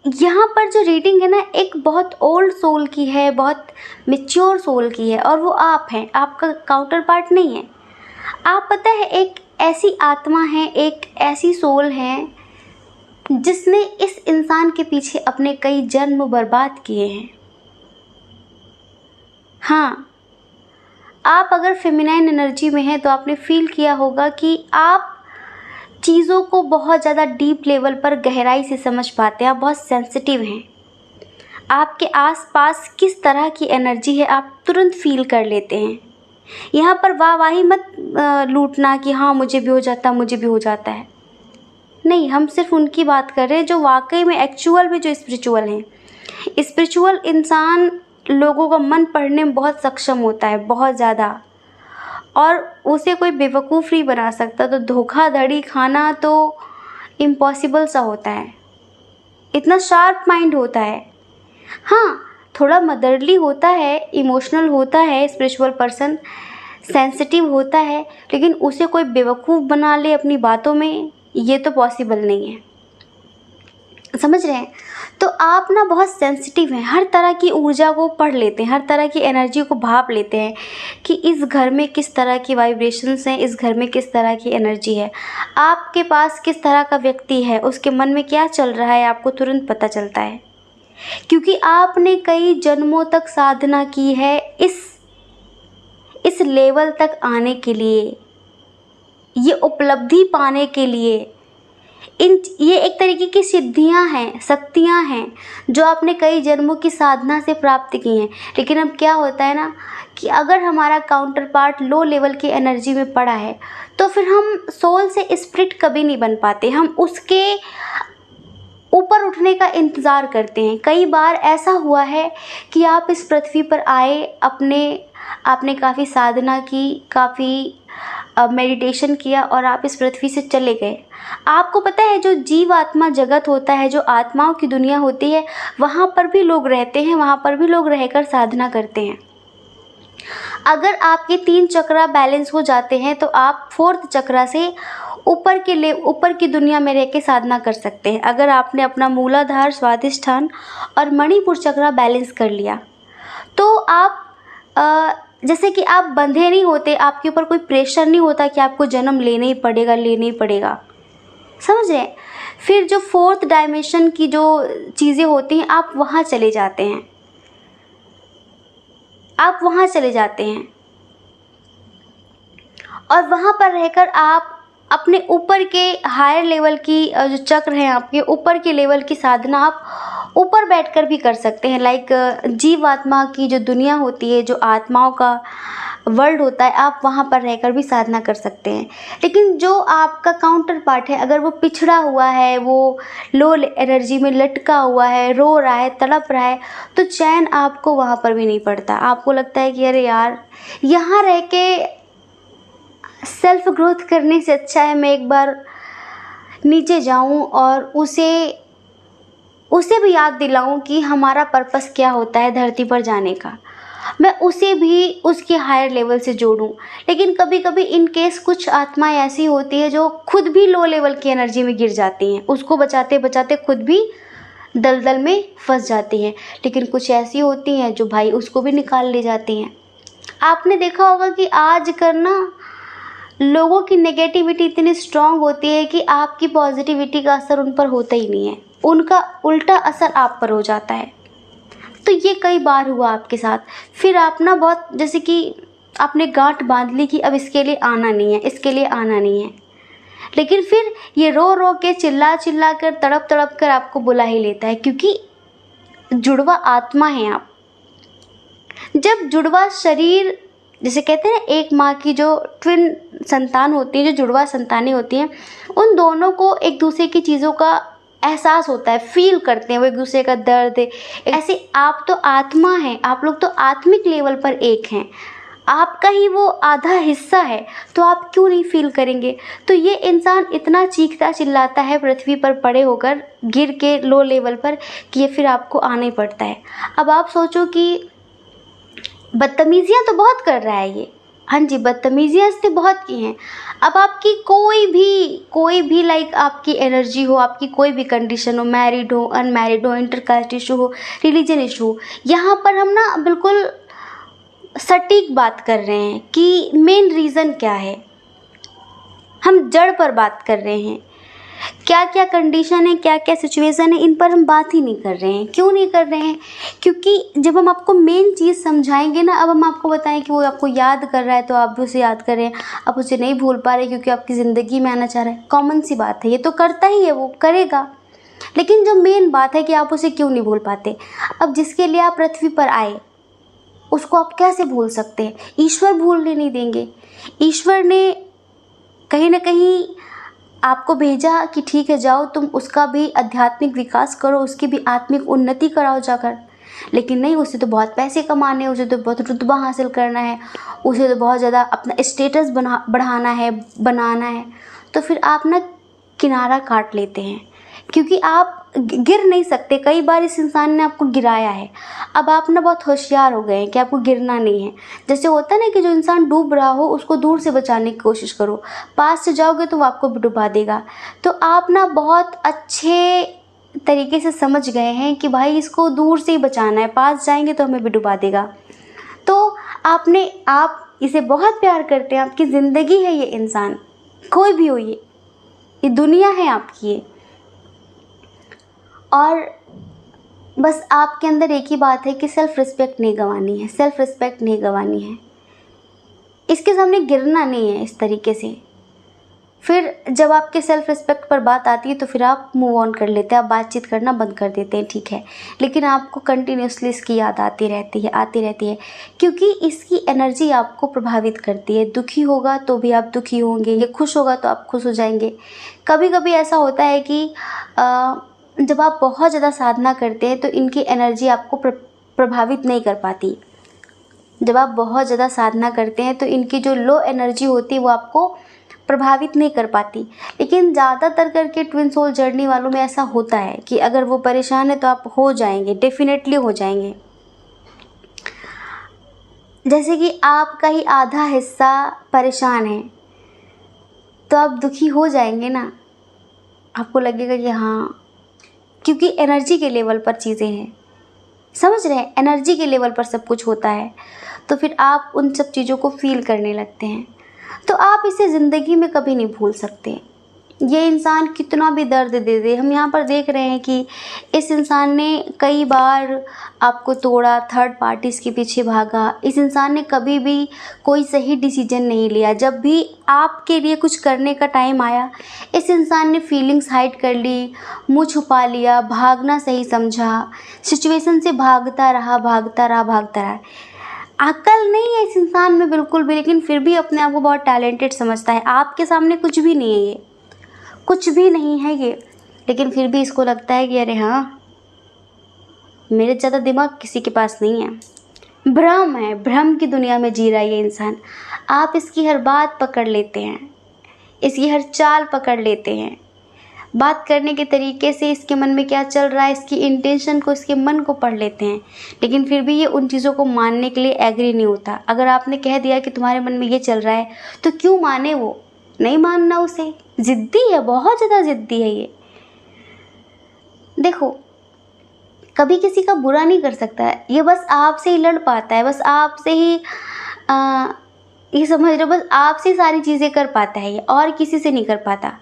यहाँ पर जो रीडिंग है ना, एक बहुत ओल्ड सोल की है, बहुत मैच्योर सोल की है, और वो आप हैं, आपका काउंटर पार्ट नहीं है। आप पता है, एक ऐसी आत्मा है, एक ऐसी सोल है जिसने इस इंसान के पीछे अपने कई जन्म बर्बाद किए हैं। हाँ, आप अगर फेमिनाइन एनर्जी में हैं तो आपने फील किया होगा कि आप चीज़ों को बहुत ज़्यादा डीप लेवल पर गहराई से समझ पाते हैं, आप बहुत सेंसिटिव हैं। आपके आसपास किस तरह की एनर्जी है आप तुरंत फील कर लेते हैं। यहाँ पर वाहवाही मत लूटना कि हाँ मुझे भी हो जाता, मुझे भी हो जाता है। नहीं, हम सिर्फ उनकी बात कर रहे हैं जो वाकई में एक्चुअल में जो स्पिरिचुअल हैं। स्पिरिचुअल इंसान लोगों का मन पढ़ने में बहुत सक्षम होता है, बहुत ज़्यादा, और उसे कोई बेवकूफ़ नहीं बना सकता। तो धोखाधड़ी खाना तो इम्पॉसिबल सा होता है, इतना शार्प माइंड होता है। हाँ, थोड़ा मदरली होता है, इमोशनल होता है, स्पिरिचुअल पर्सन सेंसिटिव होता है, लेकिन उसे कोई बेवकूफ़ बना ले अपनी बातों में, ये तो पॉसिबल नहीं है। समझ रहे हैं? तो आप ना बहुत सेंसिटिव हैं, हर तरह की ऊर्जा को पढ़ लेते हैं, हर तरह की एनर्जी को भाप लेते हैं कि इस घर में किस तरह की वाइब्रेशंस हैं, इस घर में किस तरह की एनर्जी है, आपके पास किस तरह का व्यक्ति है, उसके मन में क्या चल रहा है, आपको तुरंत पता चलता है। क्योंकि आपने कई जन्मों तक साधना की है इस लेवल तक आने के लिए, ये उपलब्धि पाने के लिए। ये एक तरीके की सिद्धियां हैं, शक्तियां हैं जो आपने कई जन्मों की साधना से प्राप्त की हैं। लेकिन अब क्या होता है ना कि अगर हमारा काउंटर पार्ट लो लेवल की एनर्जी में पड़ा है तो फिर हम सोल से स्पिरिट कभी नहीं बन पाते, हम उसके ऊपर उठने का इंतज़ार करते हैं। कई बार ऐसा हुआ है कि आप इस पृथ्वी पर आए, आपने काफ़ी साधना की, काफ़ी मेडिटेशन किया और आप इस पृथ्वी से चले गए। आपको पता है जो जीव आत्मा जगत होता है, जो आत्माओं की दुनिया होती है, वहाँ पर भी लोग रहते हैं, वहाँ पर भी लोग रहकर साधना करते हैं। अगर आपके 3 चक्रा बैलेंस हो जाते हैं तो आप 4th चक्रा से ऊपर की दुनिया में रह के साधना कर सकते हैं। अगर आपने अपना मूलाधार, स्वादिष्ठान और मणिपुर चक्रा बैलेंस कर लिया तो आप जैसे कि आप बंधे नहीं होते, आपके ऊपर कोई प्रेशर नहीं होता कि आपको जन्म लेना ही पड़ेगा। समझ रहे हैं? फिर जो 4th डायमेंशन की जो चीज़ें होती हैं आप वहाँ चले जाते हैं, और वहाँ पर रहकर आप अपने ऊपर के हायर लेवल की जो चक्र हैं आपके ऊपर के लेवल की साधना आप ऊपर बैठकर भी कर सकते हैं। लाइक जीवात्मा की जो दुनिया होती है, जो आत्माओं का वर्ल्ड होता है, आप वहाँ पर रहकर भी साधना कर सकते हैं। लेकिन जो आपका काउंटर पार्ट है, अगर वो पिछड़ा हुआ है, वो लो एनर्जी में लटका हुआ है, रो रहा है, तड़प रहा है, तो चैन आपको वहाँ पर भी नहीं पड़ता। आपको लगता है कि अरे यार, यहाँ रह के सेल्फ ग्रोथ करने से अच्छा है मैं एक बार नीचे जाऊं और उसे भी याद दिलाऊं कि हमारा पर्पस क्या होता है धरती पर जाने का। मैं उसे भी उसके हायर लेवल से जोड़ूं। लेकिन कभी कभी इन केस कुछ आत्माएं ऐसी होती है जो खुद भी लो लेवल की एनर्जी में गिर जाती हैं, उसको बचाते बचाते खुद भी दलदल में फंस जाती हैं। लेकिन कुछ ऐसी होती हैं जो भाई उसको भी निकाल ले जाती हैं। आपने देखा होगा कि आज करना लोगों की नेगेटिविटी इतनी स्ट्रांग होती है कि आपकी पॉजिटिविटी का असर उन पर होता ही नहीं है, उनका उल्टा असर आप पर हो जाता है। तो ये कई बार हुआ आपके साथ। फिर आप ना बहुत, जैसे कि आपने गांठ बांध ली कि अब इसके लिए आना नहीं है, इसके लिए आना नहीं है, लेकिन फिर ये रो रो के चिल्ला चिल्ला कर तड़प तड़प कर आपको बुला ही लेता है, क्योंकि जुड़वा आत्मा है आप। जब जुड़वा शरीर, जैसे कहते हैं एक माँ की जो ट्विन संतान होती है, जो जुड़वा संतानें होती हैं, उन दोनों को एक दूसरे की चीज़ों का एहसास होता है, फील करते हैं वो एक दूसरे का दर्द। ऐसे आप तो आत्मा हैं, आप लोग तो आत्मिक लेवल पर एक हैं, आपका ही वो आधा हिस्सा है, तो आप क्यों नहीं फील करेंगे। तो ये इंसान इतना चीखता चिल्लाता है पृथ्वी पर पड़े होकर, गिर के लो लेवल पर, कि ये फिर आपको आना ही पड़ता है। अब आप सोचो कि बदतमीजियाँ तो बहुत कर रहा है ये, हाँ जी, बदतमीजियाँ इसने बहुत की हैं। अब आपकी कोई भी लाइक आपकी एनर्जी हो, आपकी कोई भी कंडीशन हो, मैरिड हो, अनमैरिड हो, इंटरकास्ट इशू हो, रिलीजन इशू हो, यहाँ पर हम ना बिल्कुल सटीक बात कर रहे हैं कि मेन रीज़न क्या है। हम जड़ पर बात कर रहे हैं, क्या क्या कंडीशन है, क्या क्या सिचुएशन है, इन पर हम बात ही नहीं कर रहे हैं। क्यों नहीं कर रहे हैं? क्योंकि जब हम आपको मेन चीज़ समझाएंगे ना, अब हम आपको बताएं कि वो आपको याद कर रहा है तो आप भी उसे याद कर रहे हैं, आप उसे नहीं भूल पा रहे क्योंकि आपकी ज़िंदगी में आना चाह रहा है, कॉमन सी बात है, ये तो करता ही है, वो करेगा। लेकिन जो मेन बात है कि आप उसे क्यों नहीं भूल पाते। अब जिसके लिए आप पृथ्वी पर आए, उसको आप कैसे भूल सकते हैं? ईश्वर भूलने नहीं देंगे। ईश्वर ने कहीं ना कहीं आपको भेजा कि ठीक है, जाओ तुम उसका भी आध्यात्मिक विकास करो, उसकी भी आत्मिक उन्नति कराओ जाकर। लेकिन नहीं, उसे तो बहुत पैसे कमाने हैं, उसे तो बहुत रुतबा हासिल करना है, उसे तो बहुत ज़्यादा अपना स्टेटस बढ़ाना है, बनाना है। तो फिर आप ना किनारा काट लेते हैं, क्योंकि आप गिर नहीं सकते। कई बार इस इंसान ने आपको गिराया है, अब आप ना बहुत होशियार हो गए हैं कि आपको गिरना नहीं है। जैसे होता है ना कि जो इंसान डूब रहा हो उसको दूर से बचाने की कोशिश करो, पास से जाओगे तो वो आपको भी डुबा देगा। तो आप ना बहुत अच्छे तरीके से समझ गए हैं कि भाई इसको दूर से ही बचाना है, पास जाएंगे तो हमें भी डुबा देगा। तो आप इसे बहुत प्यार करते हैं, आपकी ज़िंदगी है ये इंसान, कोई भी हो, ये दुनिया है आपकी ये। और बस आपके अंदर एक ही बात है कि सेल्फ रिस्पेक्ट नहीं गंवानी है, सेल्फ रिस्पेक्ट नहीं गंवानी है, इसके सामने गिरना नहीं है इस तरीके से। फिर जब आपके सेल्फ रिस्पेक्ट पर बात आती है तो फिर आप मूव ऑन कर लेते हैं, आप बातचीत करना बंद कर देते हैं, ठीक है। लेकिन आपको कंटिन्यूसली इसकी याद आती रहती है, क्योंकि इसकी एनर्जी आपको प्रभावित करती है। दुखी होगा तो भी आप दुखी होंगे, ये खुश होगा तो आप खुश हो जाएंगे। कभी कभी ऐसा होता है कि जब आप बहुत ज़्यादा साधना करते हैं तो इनकी एनर्जी आपको प्रभावित नहीं कर पाती। जब आप बहुत ज़्यादा साधना करते हैं तो इनकी जो लो एनर्जी होती है वो आपको प्रभावित नहीं कर पाती। लेकिन ज़्यादातर करके ट्विन सोल जर्नी वालों में ऐसा होता है कि अगर वो परेशान है तो आप हो जाएंगे, डेफिनेटली हो जाएंगे। जैसे कि आपका ही आधा हिस्सा परेशान है तो आप दुखी हो जाएंगे ना, आपको लगेगा कि हाँ, क्योंकि एनर्जी के लेवल पर चीज़ें हैं, समझ रहे हैं, एनर्जी के लेवल पर सब कुछ होता है। तो फिर आप उन सब चीज़ों को फील करने लगते हैं। तो आप इसे ज़िंदगी में कभी नहीं भूल सकते, ये इंसान कितना भी दर्द दे दे, हम यहाँ पर देख रहे हैं कि इस इंसान ने कई बार आपको तोड़ा, थर्ड पार्टीज के पीछे भागा। इस इंसान ने कभी भी कोई सही डिसीजन नहीं लिया। जब भी आपके लिए कुछ करने का टाइम आया, इस इंसान ने फीलिंग्स हाइड कर ली, मुँह छुपा लिया, भागना सही समझा, सिचुएशन से भागता रहा, भागता रहा, भागता रहा। अक्ल नहीं है इस इंसान में बिल्कुल भी, लेकिन फिर भी अपने आप को बहुत टैलेंटेड समझता है। आपके सामने कुछ भी नहीं है, ये कुछ भी नहीं है ये, लेकिन फिर भी इसको लगता है कि अरे हाँ, मेरे ज़्यादा दिमाग किसी के पास नहीं है। भ्रम है, भ्रम की दुनिया में जी रहा है ये इंसान। आप इसकी हर बात पकड़ लेते हैं, इसकी हर चाल पकड़ लेते हैं, बात करने के तरीके से इसके मन में क्या चल रहा है, इसकी इंटेंशन को, इसके मन को पढ़ लेते हैं। लेकिन फिर भी ये उन चीज़ों को मानने के लिए एग्री नहीं होता। अगर आपने कह दिया कि तुम्हारे मन में ये चल रहा है, तो क्यों माने वो? नहीं मानना उसे। ज़िद्दी है, बहुत ज़्यादा ज़िद्दी है ये। देखो, कभी किसी का बुरा नहीं कर सकता है, ये बस आपसे ही लड़ पाता है, बस आपसे ही ये समझ लो, बस आपसे सारी चीज़ें कर पाता है ये, और किसी से नहीं कर पाता।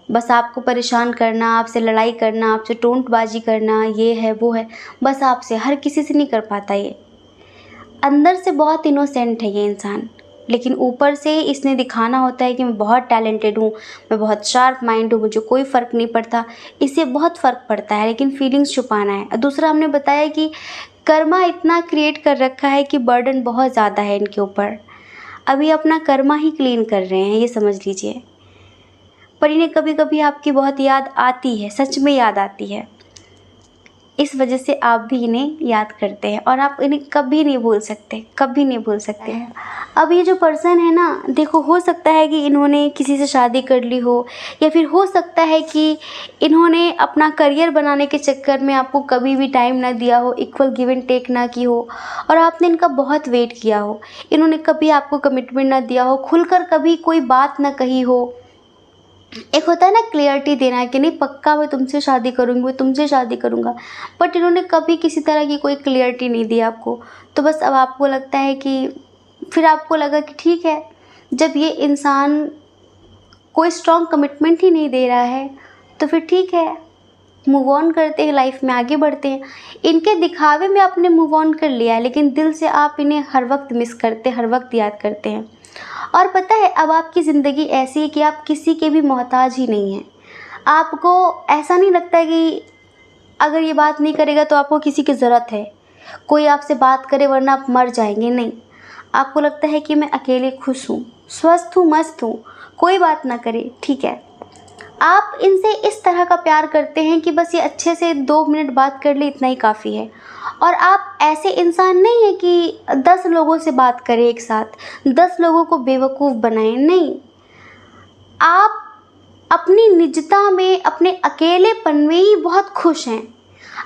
बस आपको परेशान करना, आपसे लड़ाई करना, आपसे टोंटबाजी करना, ये है वो है, बस आपसे, हर किसी से नहीं कर पाता ये। अंदर से बहुत इनोसेंट है ये इंसान, लेकिन ऊपर से इसने दिखाना होता है कि मैं बहुत टैलेंटेड हूँ, मैं बहुत शार्प माइंड हूँ, मुझे कोई फ़र्क नहीं पड़ता। इससे बहुत फ़र्क पड़ता है, लेकिन फीलिंग्स छुपाना है। दूसरा, हमने बताया कि कर्मा इतना क्रिएट कर रखा है कि बर्डन बहुत ज़्यादा है इनके ऊपर। अभी अपना कर्मा ही क्लीन कर रहे हैं, ये समझ लीजिए। पर इन्हें कभी कभी आपकी बहुत याद आती है, सच में याद आती है। इस वजह से आप भी इन्हें याद करते हैं, और आप इन्हें कभी नहीं भूल सकते, कभी नहीं भूल सकते हैं। अब ये जो पर्सन है ना, देखो, हो सकता है कि इन्होंने किसी से शादी कर ली हो, या फिर हो सकता है कि इन्होंने अपना करियर बनाने के चक्कर में आपको कभी भी टाइम ना दिया हो, इक्वल गिव एंड टेक ना की हो, और आपने इनका बहुत वेट किया हो। इन्होंने कभी आपको कमिटमेंट ना दिया हो, खुलकर कभी कोई बात ना कही हो। एक होता है ना क्लियरिटी देना, कि नहीं पक्का मैं तुमसे शादी करूँगी, मैं तुमसे शादी करूँगा, बट इन्होंने कभी किसी तरह की कोई क्लियरिटी नहीं दी आपको। तो बस अब आपको लगता है कि, फिर आपको लगा कि ठीक है, जब ये इंसान कोई स्ट्रॉन्ग कमिटमेंट ही नहीं दे रहा है, तो फिर ठीक है, मूव ऑन करते हैं, लाइफ में आगे बढ़ते हैं। इनके दिखावे में आपने मूव ऑन कर लिया है, लेकिन दिल से आप इन्हें हर वक्त मिस करते हैं, हर वक्त याद करते हैं। और पता है, अब आपकी ज़िंदगी ऐसी है कि आप किसी के भी मोहताज ही नहीं हैं। आपको ऐसा नहीं लगता है कि अगर ये बात नहीं करेगा तो आपको किसी की ज़रूरत है, कोई आपसे बात करे वरना आप मर जाएंगे। नहीं, आपको लगता है कि मैं अकेले खुश हूँ, स्वस्थ हूँ, मस्त हूँ, कोई बात ना करे, ठीक है। आप इनसे इस तरह का प्यार करते हैं कि बस ये अच्छे से 2 मिनट बात कर ले, इतना ही काफ़ी है। और आप ऐसे इंसान नहीं है कि 10 लोगों से बात करें एक साथ, 10 लोगों को बेवकूफ़ बनाएं। नहीं, आप अपनी निजता में, अपने अकेलेपन में ही बहुत खुश हैं।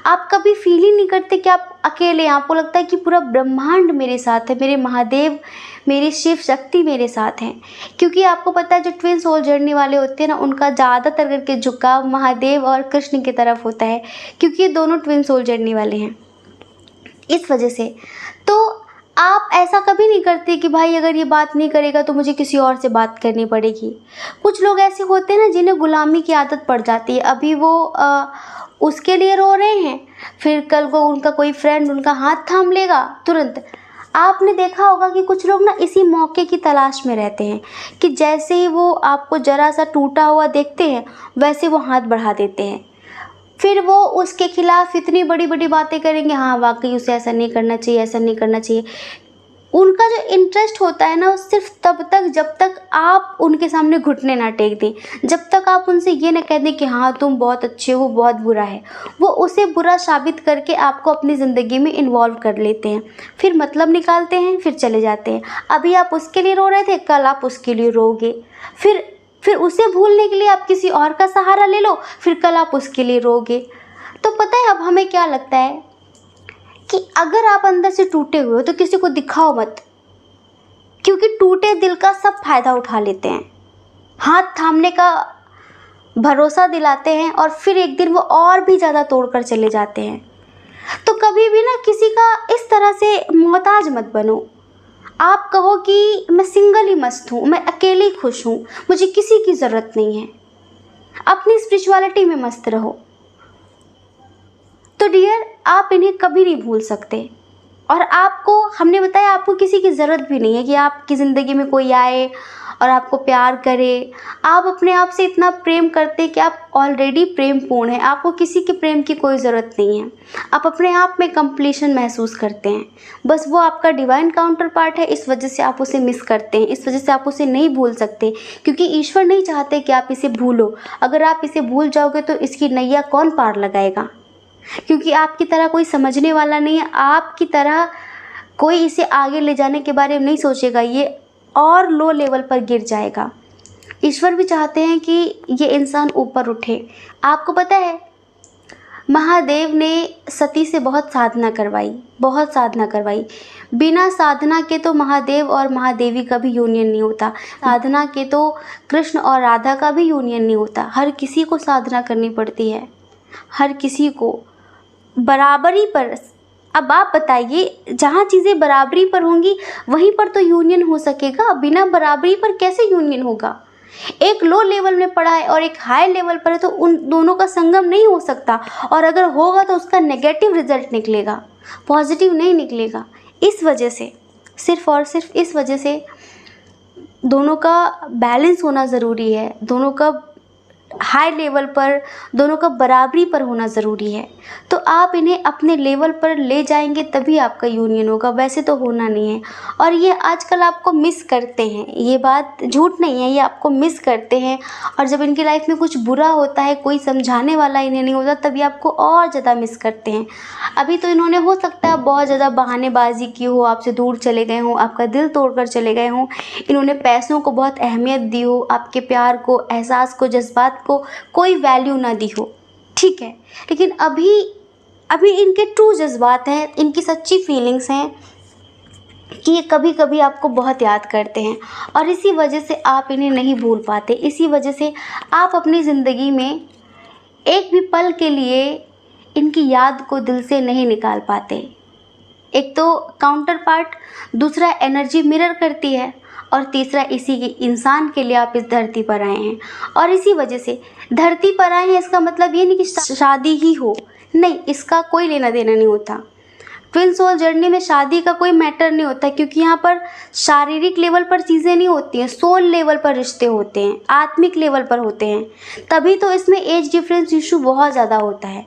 आप कभी फील ही नहीं करते कि आप अकेले हैं। आपको लगता है कि पूरा ब्रह्मांड मेरे साथ है, मेरे महादेव, मेरी शिव शक्ति मेरे साथ हैं। क्योंकि आपको पता है, जो ट्विन सोल जर्नी वाले होते हैं ना, उनका ज़्यादातर करके झुकाव महादेव और कृष्ण की तरफ होता है, क्योंकि ये दोनों ट्विन सोल जर्नी वाले हैं। इस वजह से तो आप ऐसा कभी नहीं करते कि भाई अगर ये बात नहीं करेगा तो मुझे किसी और से बात करनी पड़ेगी। कुछ लोग ऐसे होते हैं ना, जिन्हें गुलामी की आदत पड़ जाती है। अभी वो उसके लिए रो रहे हैं, फिर कल को उनका कोई फ्रेंड उनका हाथ थाम लेगा तुरंत। आपने देखा होगा कि कुछ लोग ना इसी मौके की तलाश में रहते हैं, कि जैसे ही वो आपको ज़रा सा टूटा हुआ देखते हैं, वैसे वो हाथ बढ़ा देते हैं। फिर वो उसके खिलाफ इतनी बड़ी बड़ी बातें करेंगे, हाँ वाकई उसे ऐसा नहीं करना चाहिए, ऐसा नहीं करना चाहिए। उनका जो इंटरेस्ट होता है ना, वो सिर्फ तब तक जब तक आप उनके सामने घुटने ना टेक दें, जब तक आप उनसे ये ना कह दें कि हाँ तुम बहुत अच्छे हो, बहुत बुरा है। वो उसे बुरा साबित करके आपको अपनी ज़िंदगी में इन्वॉल्व कर लेते हैं, फिर मतलब निकालते हैं, फिर चले जाते हैं। अभी आप उसके लिए रो रहे थे, कल आप उसके लिए रोगे, फिर उसे भूलने के लिए आप किसी और का सहारा ले लो, फिर कल आप उसके लिए रोगे। तो पता है अब हमें क्या लगता है कि अगर आप अंदर से टूटे हुए हो तो किसी को दिखाओ मत, क्योंकि टूटे दिल का सब फायदा उठा लेते हैं, हाथ थामने का भरोसा दिलाते हैं, और फिर एक दिन वो और भी ज़्यादा तोड़कर चले जाते हैं। तो कभी भी ना किसी का इस तरह से मोहताज मत बनो। आप कहो कि मैं सिंगल ही मस्त हूँ, मैं अकेले ही खुश हूँ, मुझे किसी की ज़रूरत नहीं है, अपनी स्पिरिचुअलिटी में मस्त रहो, तो डियर आप इन्हें कभी नहीं भूल सकते। और आपको हमने बताया आपको किसी की ज़रूरत भी नहीं है कि आपकी ज़िंदगी में कोई आए और आपको प्यार करे। आप अपने आप से इतना प्रेम करते कि आप ऑलरेडी प्रेम पूर्ण हैं, आपको किसी के प्रेम की कोई ज़रूरत नहीं है। आप अपने आप में कंप्लीशन महसूस करते हैं, बस वो आपका डिवाइन काउंटर पार्ट है, इस वजह से आप उसे मिस करते हैं, इस वजह से आप उसे नहीं भूल सकते, क्योंकि ईश्वर नहीं चाहते कि आप इसे भूलो। अगर आप इसे भूल जाओगे तो इसकी नैया कौन पार लगाएगा, क्योंकि आपकी तरह कोई समझने वाला नहीं है, आपकी तरह कोई इसे आगे ले जाने के बारे में नहीं सोचेगा, ये और लो लेवल पर गिर जाएगा। ईश्वर भी चाहते हैं कि ये इंसान ऊपर उठे। आपको पता है महादेव ने सती से बहुत साधना करवाई। बिना साधना के तो महादेव और महादेवी का भी यूनियन नहीं होता, साधना के तो कृष्ण और राधा का भी यूनियन नहीं होता। हर किसी को साधना करनी पड़ती है, हर किसी को बराबरी पर। अब आप बताइए, जहाँ चीज़ें बराबरी पर होंगी वहीं पर तो यूनियन हो सकेगा, बिना बराबरी पर कैसे यूनियन होगा। एक लो लेवल में पड़ा है और एक हाई लेवल पर है, तो उन दोनों का संगम नहीं हो सकता, और अगर होगा तो उसका नेगेटिव रिजल्ट निकलेगा, पॉजिटिव नहीं निकलेगा। इस वजह से, सिर्फ और सिर्फ इस वजह से दोनों का बैलेंस होना ज़रूरी है, दोनों का हाई लेवल पर, दोनों का बराबरी पर होना ज़रूरी है। तो आप इन्हें अपने लेवल पर ले जाएंगे तभी आपका यूनियन होगा, वैसे तो होना नहीं है। और ये आजकल आपको मिस करते हैं, ये बात झूठ नहीं है, ये आपको मिस करते हैं। और जब इनकी लाइफ में कुछ बुरा होता है, कोई समझाने वाला इन्हें नहीं होता, तभी आपको और ज़्यादा मिस करते हैं। अभी तो इन्होंने हो सकता है बहुत ज़्यादा बहानेबाजी की हो, आपसे दूर चले गए हों, आपका दिल तोड़कर चले गए हों, इन्होंने पैसों को बहुत अहमियत दी हो, आपके प्यार को, एहसास को, जज्बात को कोई वैल्यू ना दी हो, ठीक है। लेकिन अभी इनके ट्रू जज्बात हैं, इनकी सच्ची फीलिंग्स हैं कि ये कभी कभी आपको बहुत याद करते हैं, और इसी वजह से आप इन्हें नहीं भूल पाते। इसी वजह से आप अपनी ज़िंदगी में एक भी पल के लिए इनकी याद को दिल से नहीं निकाल पाते। एक तो काउंटर पार्ट, दूसरा एनर्जी मिरर करती है, और तीसरा इसी के इंसान के लिए आप इस धरती पर आए हैं। और इसी वजह से धरती पर आए हैं, इसका मतलब ये नहीं कि शादी ही हो, नहीं, इसका कोई लेना देना नहीं होता। ट्विन सोल जर्नी में शादी का कोई मैटर नहीं होता, क्योंकि यहाँ पर शारीरिक लेवल पर चीज़ें नहीं होती हैं, सोल लेवल पर रिश्ते होते हैं, आत्मिक लेवल पर होते हैं। तभी तो इसमें एज डिफरेंस इशू बहुत ज़्यादा होता है,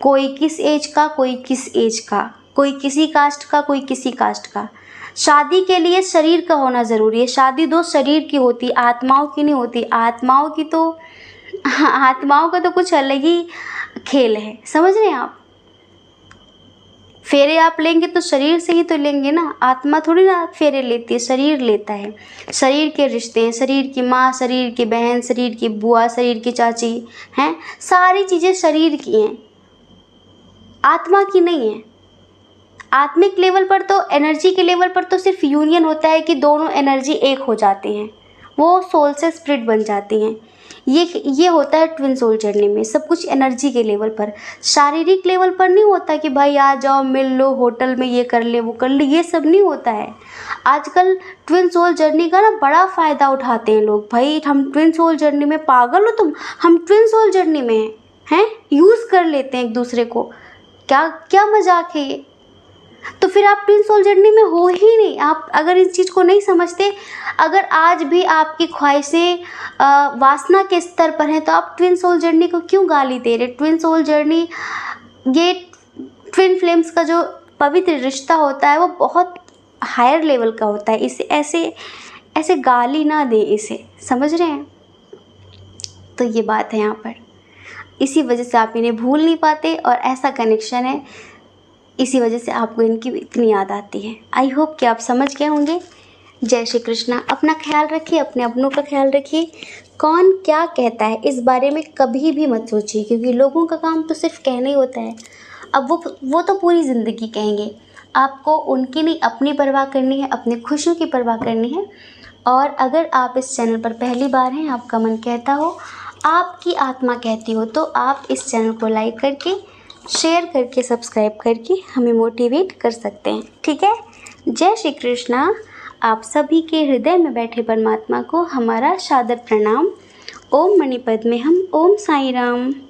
कोई किस एज का, कोई किस एज का, कोई किसी कास्ट का, कोई किसी कास्ट का। शादी के लिए शरीर का होना ज़रूरी है, शादी दो शरीर की होती, आत्माओं की नहीं होती। आत्माओं का तो कुछ अलग ही खेल है, समझ रहे हैं आप। फेरे आप लेंगे तो शरीर से ही तो लेंगे ना, आत्मा थोड़ी ना फेरे लेती है, शरीर लेता है। शरीर के रिश्ते हैं, शरीर की माँ, शरीर की बहन, शरीर की बुआ, शरीर की चाची हैं, सारी चीज़ें शरीर की हैं, आत्मा की नहीं है। आत्मिक लेवल पर तो, एनर्जी के लेवल पर तो सिर्फ यूनियन होता है कि दोनों एनर्जी एक हो जाती हैं, वो सोल से स्प्रिट बन जाती हैं। ये होता है ट्विन सोल जर्नी में, सब कुछ एनर्जी के लेवल पर, शारीरिक लेवल पर नहीं होता कि भाई आ जाओ, मिल लो, होटल में ये कर ले, वो कर ले, ये सब नहीं होता है। आजकल ट्विन सोल जर्नी का ना बड़ा फ़ायदा उठाते हैं लोग, भाई हम ट्विन सोल जर्नी में, पागल हो तुम, हम ट्विन सोल जर्नी में हैं, यूज़ कर लेते हैं एक दूसरे को, क्या मजाक है ये। तो फिर आप ट्विन सोल जर्नी में हो ही नहीं। आप अगर इस चीज़ को नहीं समझते, अगर आज भी आपकी ख्वाहिशें वासना के स्तर पर हैं, तो आप ट्विन सोल जर्नी को क्यों गाली दे रहे। ट्विन सोल जर्नी, ये ट्विन फ्लेम्स का जो पवित्र रिश्ता होता है वो बहुत हायर लेवल का होता है, इसे ऐसे गाली ना दें इसे, समझ रहे हैं। तो ये बात है यहाँ पर, इसी वजह से आप इन्हें भूल नहीं पाते, और ऐसा कनेक्शन है, इसी वजह से आपको इनकी इतनी याद आती है। आई होप कि आप समझ गए होंगे। जय श्री कृष्णा। अपना ख्याल रखिए, अपने अपनों का ख्याल रखिए। कौन क्या कहता है इस बारे में कभी भी मत सोचिए, क्योंकि लोगों का काम तो सिर्फ कहना ही होता है। अब वो तो पूरी ज़िंदगी कहेंगे, आपको उनकी नहीं अपनी परवाह करनी है, अपनी खुशियों की परवाह करनी है। और अगर आप इस चैनल पर पहली बार हैं, आपका मन कहता हो, आपकी आत्मा कहती हो, तो आप इस चैनल को लाइक करके, शेयर करके, सब्सक्राइब करके हमें मोटिवेट कर सकते हैं, ठीक है। जय श्री कृष्णा। आप सभी के हृदय में बैठे परमात्मा को हमारा सादर प्रणाम। ओम मणि पद्मे हम। ओम साईं राम।